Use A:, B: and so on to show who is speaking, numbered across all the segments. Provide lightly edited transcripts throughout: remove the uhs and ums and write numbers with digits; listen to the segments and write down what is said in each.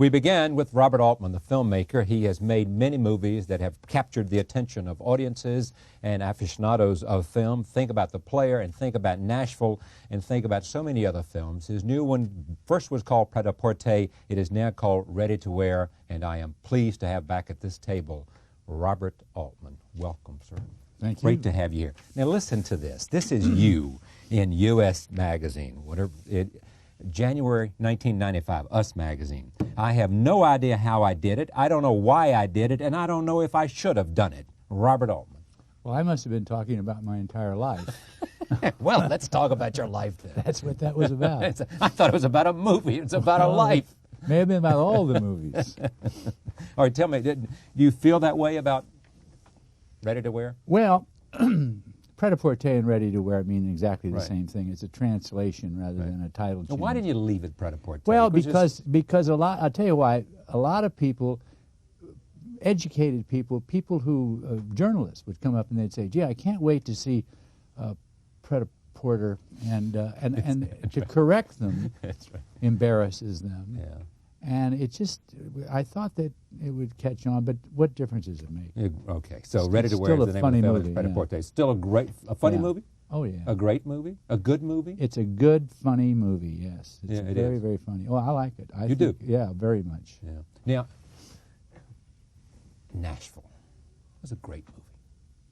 A: We began with Robert Altman, the filmmaker. He has made many movies that have captured the attention of audiences and aficionados of film. Think about The Player, and think about Nashville, and think about so many other films. His new one first was called Pret-a-Porter. It is now called Ready to Wear, and I am pleased to have back at this table Robert Altman. Welcome, sir.
B: Thank you.
A: Great to have you here. Now listen to this. This is you in U.S. Magazine, January 1995, Us Magazine. I have no idea how I did it. I don't know why I did it, and I don't know if I should have done it. Robert Altman.
B: Well, I must have been talking about my entire life.
A: Well, let's talk about your life then.
B: That's what that was about.
A: I thought it was about a movie. It's about a life.
B: May have been about all the movies.
A: All right, tell me, do you feel that way about Ready to Wear?
B: Well, Pret-a-Porter and Ready to Wear mean exactly the
A: Right.
B: same thing. It's a translation rather than a title change.
A: Well, why did you leave it Pret-a-Porter?
B: Well, because a lot. I'll tell you why. A lot of people, educated people who journalists would come up and they'd say, "Gee, I can't wait to see Pret-a-Porter," and to correct them
A: That's right.
B: embarrasses them.
A: Yeah.
B: And it just, I thought that it would catch on, but what difference does it make?
A: Okay, so
B: It's
A: Ready to Wear
B: still
A: is
B: a
A: the name
B: funny
A: of the film.
B: movie,
A: Pret-a-Porter. Still a funny
B: Yeah.
A: movie?
B: Oh, yeah.
A: A great movie? A good movie?
B: It's a good, funny movie, yes. It's
A: Yeah, it
B: very,
A: is.
B: very funny. Oh, I like it.
A: You do?
B: Yeah, very much.
A: Yeah. Now, Nashville was a great movie.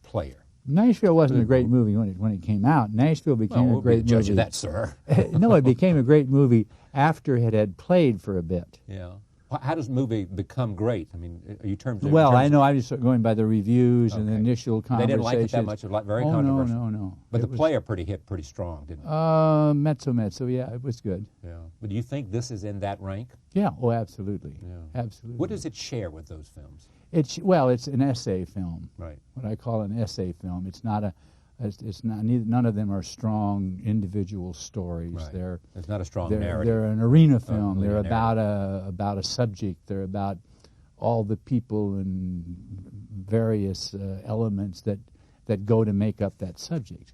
A: Player.
B: Nashville wasn't
A: Good
B: a great movie when it came out. Nashville became
A: Well,
B: a great
A: we'll be the judge
B: movie.
A: of that, sir.
B: No, it became a great movie after it had played for a bit.
A: Yeah. How does a movie become great? I mean, are you terms of...
B: Well,
A: terms
B: I know. I'm just going by the reviews and the
A: Okay.
B: initial
A: They
B: conversations.
A: didn't like it that much. It was very
B: Oh,
A: controversial.
B: no.
A: But
B: It
A: The
B: was-
A: Player hit pretty strong, didn't it?
B: Mezzo, yeah, it was good.
A: Yeah. But do you think this is in that rank?
B: Yeah, oh, absolutely.
A: Yeah.
B: Absolutely.
A: What does it share with those films?
B: It's an essay film.
A: Right.
B: What I call an essay film. It's not none of them are strong individual stories.
A: Right. It's not a strong
B: They're
A: narrative.
B: an arena film.
A: linear
B: They're about a subject. They're about all the people and various elements that go to make up that subject.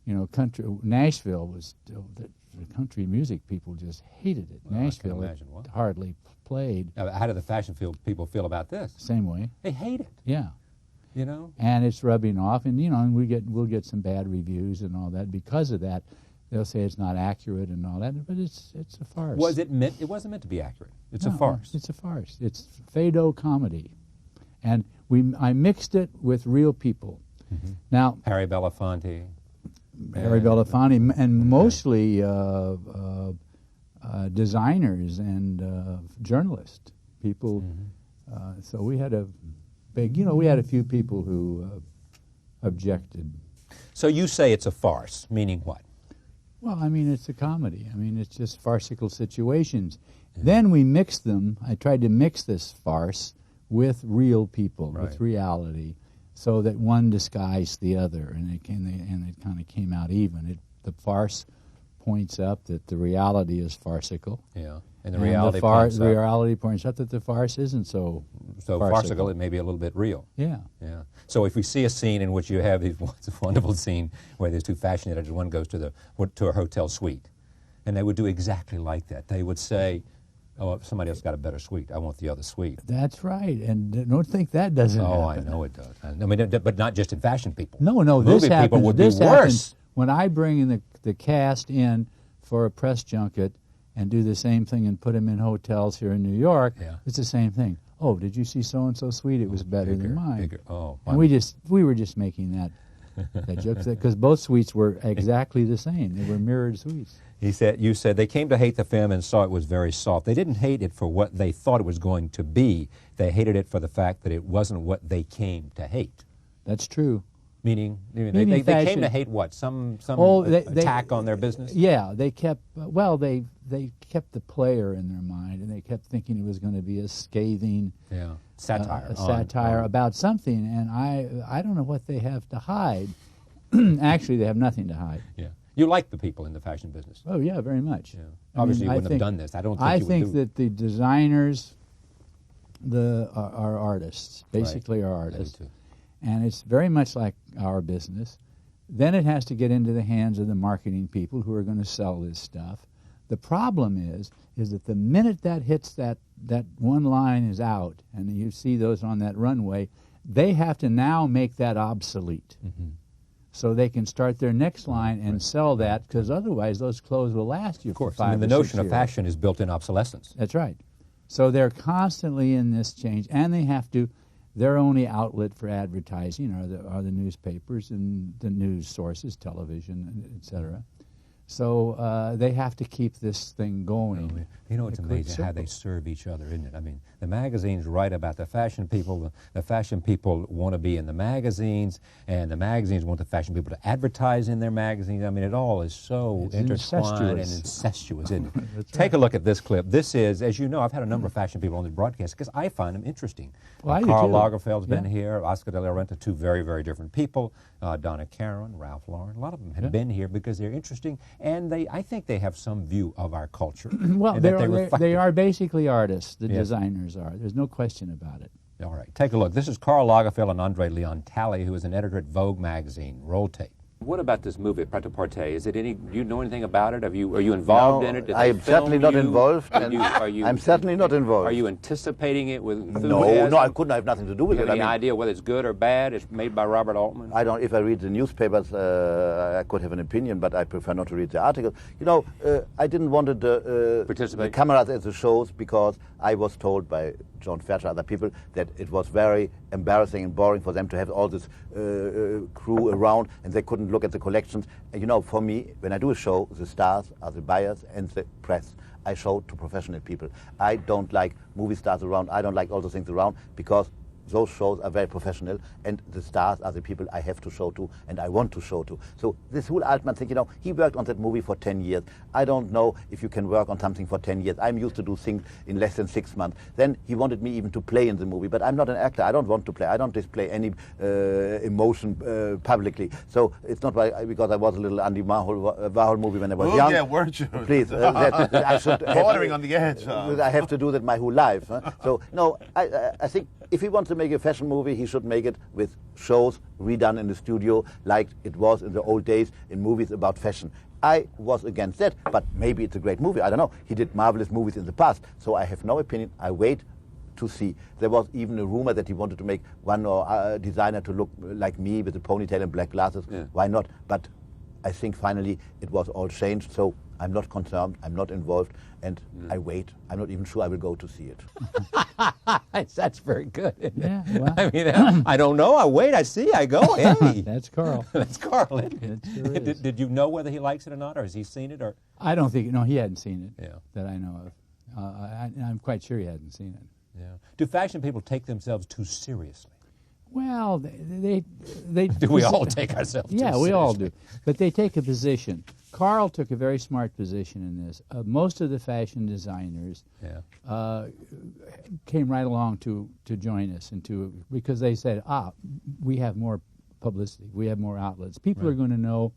B: You know, Nashville was the country music people just hated it.
A: Well, I can
B: Nashville
A: imagine. What?
B: hardly played.
A: Now, how do the fashion people feel about this?
B: Same way.
A: They hate it.
B: Yeah.
A: You know.
B: And it's rubbing off, and and we'll get some bad reviews and all that because of that. They'll say it's not accurate and all that, but it's a farce.
A: Was it meant? It wasn't meant to be accurate. It's a
B: No,
A: farce.
B: It's a farce. It's fado comedy, and I mixed it with real people.
A: Mm-hmm.
B: Now
A: Harry Belafonte.
B: Harry Belafonte and mostly designers and journalists, people.
A: Mm-hmm.
B: So we had a big, we had a few people who objected.
A: So you say it's a farce, meaning what?
B: Well, I mean, it's a comedy. I mean, it's just farcical situations. Then we mixed them. I tried to mix this farce with real people, with
A: Right.
B: reality, so that one disguised the other, and it kind of came out even. The farce points up that the reality is farcical.
A: Yeah. And the reality points
B: the
A: up.
B: reality points out that the farce isn't so
A: farcical, it may be a little bit real.
B: Yeah.
A: Yeah. So if we see a scene in which you have this wonderful scene where there's two fashion editors, one goes to a hotel suite, and they would do exactly like that. They would say, "Oh, somebody else got a better suite. I want the other suite."
B: That's right, and don't think that doesn't
A: Oh, I
B: happen.
A: know it does. I mean, but not just in fashion people.
B: No,
A: Movie
B: this
A: people
B: happens.
A: would
B: This
A: be
B: happens
A: worse.
B: when I bring in the cast in for a press junket and do the same thing and put them in hotels here in New York.
A: Yeah.
B: It's the same thing. Oh, did you see so and so suite? It was better
A: bigger,
B: than mine.
A: bigger. Oh,
B: and we were just making that joke because both suites were exactly the same. They were mirrored suites.
A: You said they came to hate the film and saw it was very soft. They didn't hate it for what they thought it was going to be. They hated it for the fact that it wasn't what they came to hate.
B: That's true.
A: Meaning they came
B: fashion.
A: to hate what? Some
B: They
A: attack on their business?
B: Yeah, they kept they kept the player in their mind, and they kept thinking it was going to be a scathing
A: Satire.
B: satire about something. And I don't know what they have to hide. Actually, they have nothing to hide.
A: Yeah. You like the people in the fashion business.
B: Oh yeah, very much.
A: Yeah.
B: I
A: Obviously,
B: mean,
A: you wouldn't have done this. I don't think
B: I
A: you would
B: think
A: do
B: that the designers, are artists, basically are
A: I do
B: artists.
A: too.
B: And it's very much like our business. Then it has to get into the hands of the marketing people who are going to sell this stuff. The problem is that the minute that hits that one line is out, and you see those on that runway, they have to now make that obsolete. So they can start their next line and sell that, because otherwise those clothes will last you for 5 or 6 years.
A: I mean, the notion of fashion is built in obsolescence.
B: That's right. So they're constantly in this change, and they have to, their only outlet for advertising are the newspapers and the news sources, television, etc. So they have to keep this thing going.
A: You know, it's amazing how they serve each other, isn't it? I mean, the magazines write about the fashion people. The fashion people want to be in the magazines, and the magazines want the fashion people to advertise in their magazines. I mean, it all is so intertwined and incestuous, isn't it? Take a look at this clip. This is, as you know, I've had a number of fashion people on this broadcast because I find them interesting.
B: Well,
A: Karl Lagerfeld's been here, Oscar de la Renta, two very, very different people. Donna Karan, Ralph Lauren, a lot of them have been here because they're interesting, and I think they have some view of our culture.
B: Well, they are basically artists, the designers are. There's no question about it.
A: All right, take a look. This is Karl Lagerfeld and Andre Leon Talley, who is an editor at Vogue magazine. Roll tape. What about this movie, Pret-a-Porter? Is it any? Do you know anything about it? Are you involved in it?
C: I am certainly not involved. I'm certainly not involved.
A: Are you anticipating it with enthusiasm?
C: No, I couldn't have nothing to do with it.
A: Any idea whether it's good or bad? It's made by Robert Altman.
C: I don't. If I read the newspapers, I could have an opinion, but I prefer not to read the articles. You know, I didn't want the cameras at the shows because I was told by John Fairchild, other people, that it was very embarrassing and boring for them to have all this crew around, and they couldn't look at the collections. And you know, for me, when I do a show, the stars are the buyers and the press. I show to professional people. I don't like movie stars around. I don't like all those things around, because those shows are very professional, and the stars are the people I have to show to and I want to show to. So this whole Altman thing, you know, he worked on that movie for 10 years. I don't know if you can work on something for 10 years. I'm used to do things in less than 6 months. Then he wanted me even to play in the movie, but I'm not an actor. I don't want to play. I don't display any emotion publicly. So it's not because I was a little Andy Warhol movie when I was young.
D: Yeah, weren't you?
C: Please, I should
D: bordering on the edge.
C: I have to do that my whole life. So no, I think if he wants to make a fashion movie, he should make it with shows redone in the studio like it was in the old days in movies about fashion. I was against that, but maybe it's a great movie. I don't know. He did marvelous movies in the past, so I have no opinion. I wait to see. There was even a rumor that he wanted to make one designer to look like me with a ponytail and black glasses. Yeah. Why not? But I think finally it was all changed, so I'm not concerned, I'm not involved, and I wait. I'm not even sure I will go to see it.
A: That's very good.
B: Yeah, well.
A: I mean, I don't know. I wait, I see, I go. Hey.
B: That's Karl.
A: That's Karl.
B: It sure is.
A: Did you know whether he likes it or not, or has he seen it? Or
B: I don't think, no, he hadn't seen it that I know of. I'm quite sure he hadn't seen it.
A: Yeah. Do fashion people take themselves too seriously?
B: Well, they
A: do we all take ourselves too seriously?
B: Yeah, we all do. But they take a position. Karl took a very smart position in this. Most of the fashion designers came right along to join us, because they said, we have more publicity, we have more outlets. People are going to know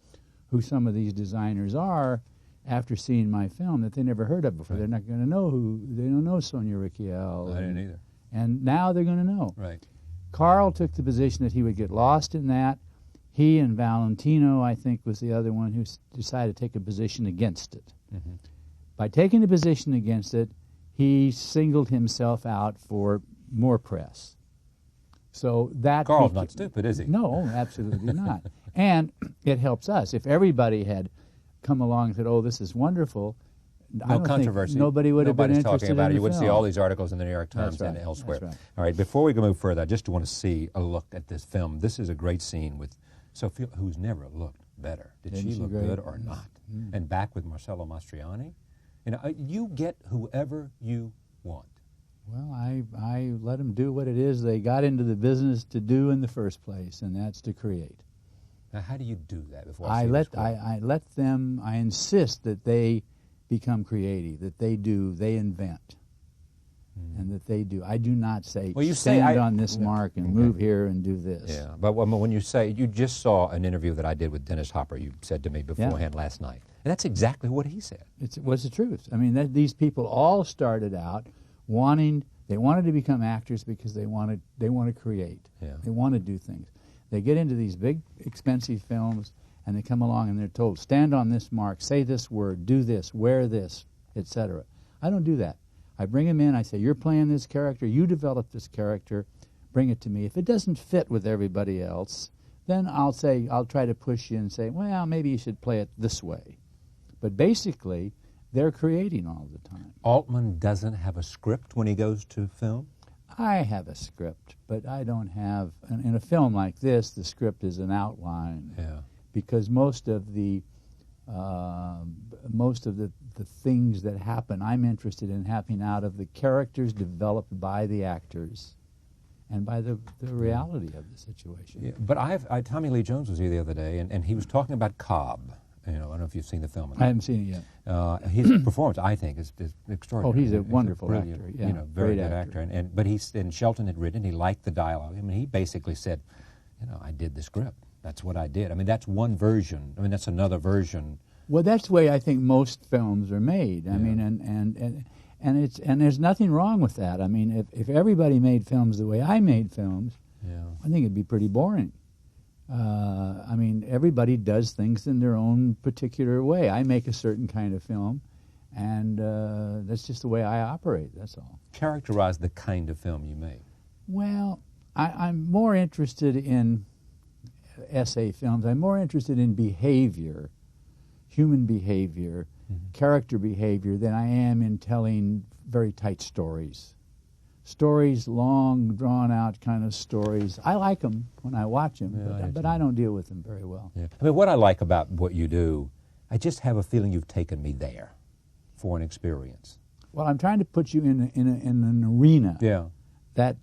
B: who some of these designers are after seeing my film that they never heard of before. They're not going to know they don't know Sonia Rykiel.
A: I didn't either.
B: And now they're going to know.
A: Right.
B: Karl took the position that he would get lost in that. He and Valentino, I think, was the other one who decided to take a position against it. Mm-hmm. By taking a position against it, he singled himself out for more press. So that
A: Karl's not stupid, is he?
B: No, absolutely not. And it helps us. If everybody had come along and said, "Oh, this is wonderful,"
A: no controversy.
B: Nobody would have been interested
A: talking about
B: in
A: it. You would
B: film.
A: see all these articles in the New York Times and elsewhere.
B: That's right.
A: All right, before we move further, I just want to see a look at this film. This is a great scene with Sophia, who's never looked better. Did she look good or not? And back with Marcello Mastroianni. You know, you get whoever you want.
B: Well, I let them do what it is they got into the business to do in the first place, and that's to create.
A: Now, how do you do that? Before
B: I let them. I insist that they become creative, that they invent, and that they do. I do not say, stand on this mark and move here and do this.
A: Yeah, but when you say, you just saw an interview that I did with Dennis Hopper, you said to me beforehand last night, and that's exactly what he said.
B: It was the truth. I mean, these people all started out they wanted to become actors because they want to create. Yeah. They want to do things. They get into these big, expensive films, and they come along and they're told, stand on this mark, say this word, do this, wear this, etc. I don't do that. I bring them in, I say, you're playing this character, you develop this character, bring it to me. If it doesn't fit with everybody else, then I'll try to push you and say, well, maybe you should play it this way. But basically, they're creating all the time.
A: Altman doesn't have a script when he goes to film?
B: I have a script, but I don't have, in a film like this, the script is an outline.
A: Yeah.
B: Because most of the things that happen, I'm interested in happening out of the characters developed by the actors and by the reality of the situation.
A: Yeah, but Tommy Lee Jones was here the other day, and he was talking about Cobb. You know, I don't know if you've seen the film.
B: I haven't seen it yet.
A: His performance, I think, is extraordinary.
B: Oh, he's a wonderful
A: brilliant,
B: actor. Yeah,
A: you know, very
B: great
A: good actor. But and Shelton had written. He liked the dialogue. I mean, he basically said, you know, I did the script. That's what I did. I mean, that's one version. I mean, that's another version.
B: Well, that's the way I think most films are made. I mean, and there's nothing wrong with that. I mean, if everybody made films the way I made films, I think it'd be pretty boring. I mean, everybody does things in their own particular way. I make a certain kind of film, and that's just the way I operate, that's all.
A: Characterize the kind of film you make.
B: Well, I'm more interested in essay films. I'm more interested in behavior, human behavior, character behavior, than I am in telling very tight stories. Stories, long, drawn-out kind of stories. I like them when I watch them, but I don't deal with them very well.
A: Yeah. I mean, what I like about what you do, I just have a feeling you've taken me there for an experience.
B: Well, I'm trying to put you in an arena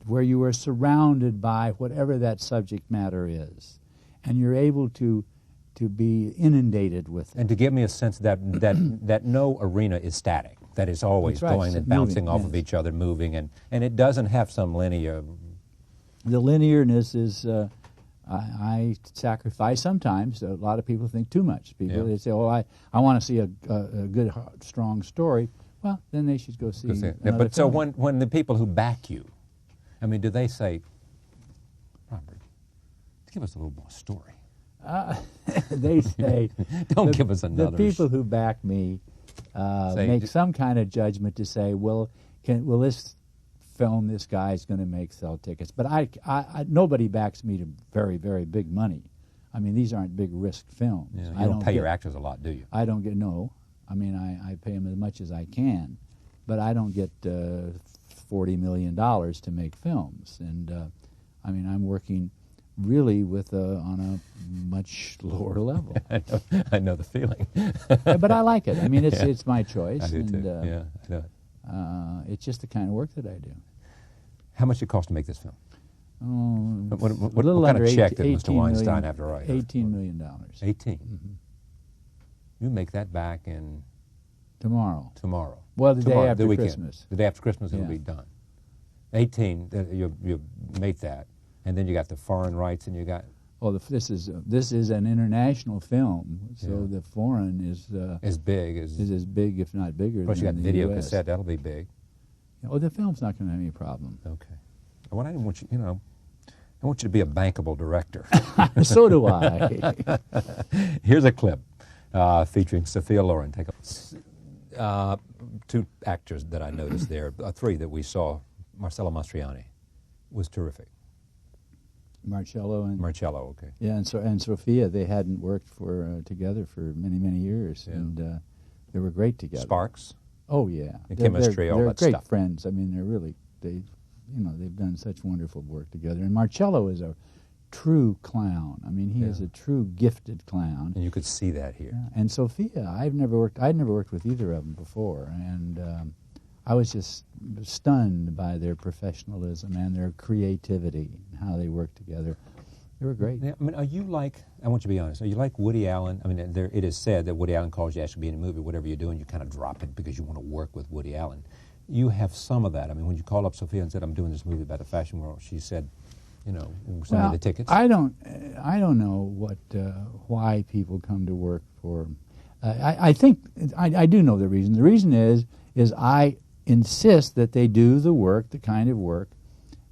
B: where you are surrounded by whatever that subject matter is, and you're able to be inundated with it.
A: And to give me a sense that no arena is static. That is always going and bouncing off of each other, moving, and it doesn't have some linear...
B: The linearness is, I sacrifice sometimes. A lot of people think too much. They say, oh, I want to see a good, strong story. Well, then they should go see another
A: But so
B: film.
A: when the people who back you, I mean, do they say, Robert, give us a little more story?
B: They say...
A: Don't give us another...
B: The people who back me... make some kind of judgment to say, will this film this guy's going to make sell tickets? But nobody backs me to very, very big money. I mean, these aren't big risk films.
A: Yeah, you don't pay your actors a lot, do you?
B: I don't get, no. I mean, I pay them as much as I can, but I don't get $40 million to make films. And I mean, I'm working really on a much lower level.
A: I know the feeling.
B: But I like it. I mean, it's my choice.
A: I do too. Yeah, I know it.
B: It's just the kind of work that I do.
A: How much did it cost to make this film?
B: Oh,
A: what kind of check did Mr. Weinstein have to write?
B: $18 million.
A: 18? Mm-hmm. You make that back in...
B: Tomorrow.
A: Well,
B: the day after Christmas.
A: The day after Christmas it'll be done. 18, you make that. And then you got the foreign rights, and you got...
B: Oh, this is an international film, so the foreign is
A: as big,
B: if not bigger.
A: Of course,
B: than
A: you got video
B: US.
A: cassette. That'll be big.
B: Oh, the film's not going to have any problem.
A: Okay. Well, I didn't want you. I want you to be a bankable director.
B: So do I.
A: Here's a clip featuring Sophia Loren. Take a two actors that I noticed there. Three that we saw. Marcello Mastroianni was terrific.
B: Marcello,
A: okay.
B: Yeah, and Sophia, they hadn't worked together for many, many years, and they were great together.
A: Sparks.
B: Oh yeah,
A: The chemistry, all that stuff.
B: They're great friends. I mean, they've done such wonderful work together. And Marcello is a true clown. I mean, he is a true gifted clown.
A: And you could see that here.
B: Yeah. And Sophia, I'd never worked with either of them before, and I was just stunned by their professionalism and their creativity and how they worked together. They were great.
A: Yeah, I mean, are you like, I want you to be honest, are you like Woody Allen? I mean, it is said that Woody Allen calls you, ask you to be in a movie, whatever you're doing, you kind of drop it because you want to work with Woody Allen. You have some of that. I mean, when you called up Sophia and said, I'm doing this movie about the fashion world, she said, send me the tickets.
B: I don't know why people come to work for. I think I do know the reason. The reason is I insist that they do the kind of work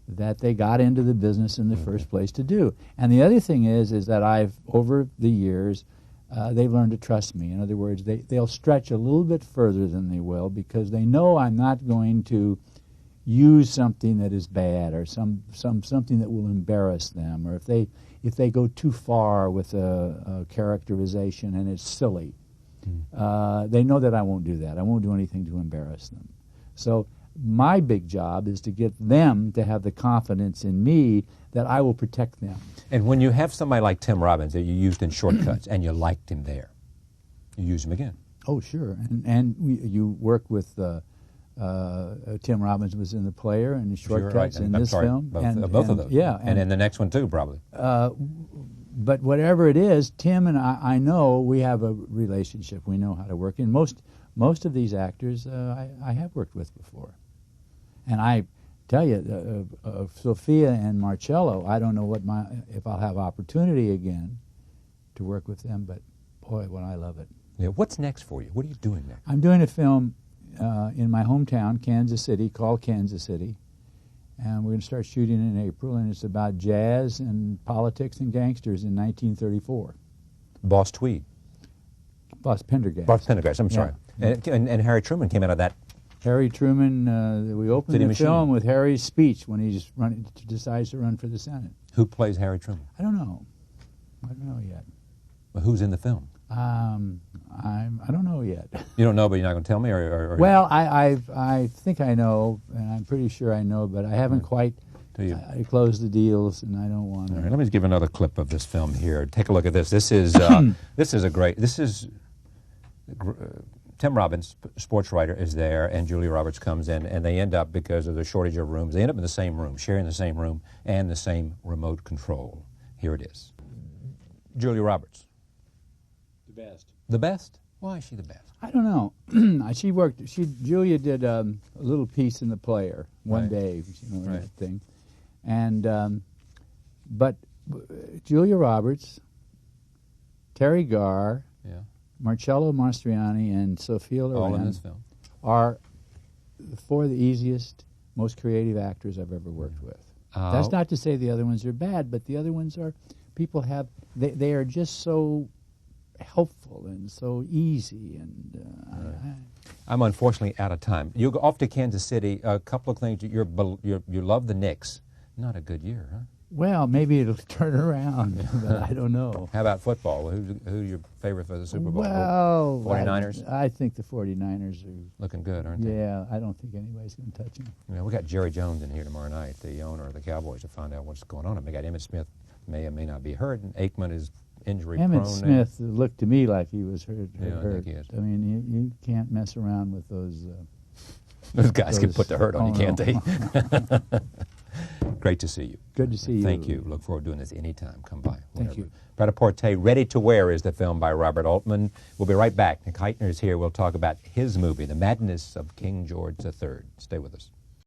B: that they got into the business in the first place to do. And the other thing is that I've, over the years, they've learned to trust me. In other words, they'll stretch a little bit further than they will because they know I'm not going to use something that is bad or something that will embarrass them, or if they go too far with a characterization and it's silly, they know that I won't do that. I won't do anything to embarrass them. So my big job is to get them to have the confidence in me that I will protect them.
A: And when you have somebody like Tim Robbins that you used in Shortcuts and you liked him there, you use him again.
B: Oh, sure. And you work with Tim Robbins was in The Player and the Shortcuts in this film.
A: Both of those.
B: Yeah.
A: And in the next one too, probably.
B: But whatever it is, Tim and I know we have a relationship. We know how to work. And most of these actors I have worked with before. And I tell you, Sophia and Marcello, I don't know if I'll have opportunity again to work with them, but boy, when I love it.
A: Yeah. What's next for you? What are you doing next?
B: I'm doing a film in my hometown, Kansas City, called Kansas City. And we're going to start shooting in April, and it's about jazz and politics and gangsters in 1934.
A: Boss Tweed.
B: Boss Pendergast.
A: Boss Pendergast, I'm sorry.
B: Yeah.
A: And Harry Truman came out of that.
B: Harry Truman, we opened the film with Harry's speech when he decides to run for the Senate.
A: Who plays Harry Truman?
B: I don't know. I don't know yet.
A: Well, who's in the film?
B: I don't know yet.
A: You don't know, but you're not going to tell me? Or
B: well, I think I know, and I'm pretty sure I know, but I haven't quite closed the deals, and I don't want to.
A: All right, let me give another clip of this film here. Take a look at this. This is Tim Robbins, sports writer, is there, and Julia Roberts comes in, and they end up, because of the shortage of rooms, they end up in the same room, sharing the same room and the same remote control. Here it is. Julia Roberts.
B: The best.
A: The best? Why is she the best?
B: I don't know. Julia did a little piece in The Player one day, that thing. And, but Julia Roberts, Terry Garr, Marcello Mastroianni, and Sophia Loren
A: all in this film
B: are four of the easiest, most creative actors I've ever worked with. That's not to say the other ones are bad, but the other ones are, they are just so helpful and so easy. And
A: I'm unfortunately out of time. You go off to Kansas City. A couple of things. You love the Knicks. Not a good year, huh?
B: Well, maybe it'll turn around, but I don't know.
A: How about football? Who's your favorite for the Super Bowl?
B: Well,
A: 49ers?
B: I think the 49ers are
A: looking good, aren't they?
B: Yeah, I don't think anybody's going to touch them.
A: We got Jerry Jones in here tomorrow night, the owner of the Cowboys, to find out what's going on. And we got Emmitt Smith, may or may not be hurt, and Aikman is injury-prone.
B: Emmitt Smith looked to me like he was hurt.
A: Yeah, I think he is.
B: I mean, you can't mess around with those.
A: Those guys can put the hurt on you, can't they? Great to see you.
B: Good to see you.
A: Thank you. Look forward to doing this anytime. Come by.
B: Thank you.
A: Pret-a-Porter, Ready to Wear is the film by Robert Altman. We'll be right back. Nick Heitner is here. We'll talk about his movie, The Madness of King George III. Stay with us.